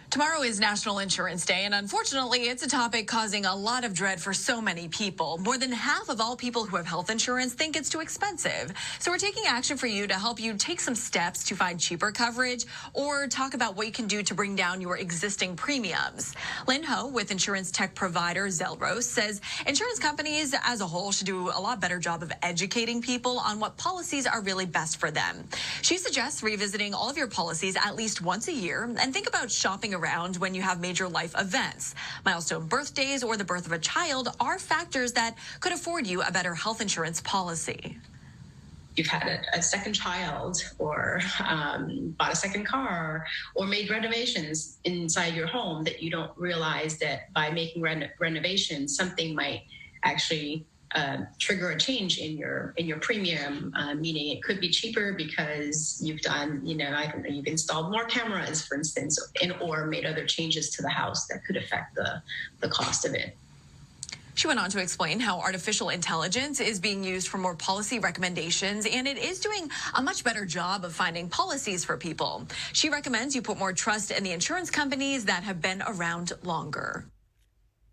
Tomorrow is National Insurance Day, and unfortunately, it's a topic causing a lot of dread for so many people. More than half of all people who have health insurance think it's too expensive. So we're taking action for you to help you take some steps to find cheaper coverage or talk about what you can do to bring down your existing premiums. Lynn Ho with insurance tech provider Zelros says insurance companies as a whole should do a lot better job of educating people on what policies are really best for them. She suggests revisiting all of your policies at least once a year and think about shopping around when you have major life events. Milestone birthdays or the birth of a child are factors that could afford you a better health insurance policy. You've had a second child or bought a second car or made renovations inside your home that you don't realize that by making renovations, something might actually trigger a change in your premium, meaning it could be cheaper because you've done, you've installed more cameras, for instance, or made other changes to the house that could affect the cost of it. She went on to explain how artificial intelligence is being used for more policy recommendations, and it is doing a much better job of finding policies for people. She recommends you put more trust in the insurance companies that have been around longer.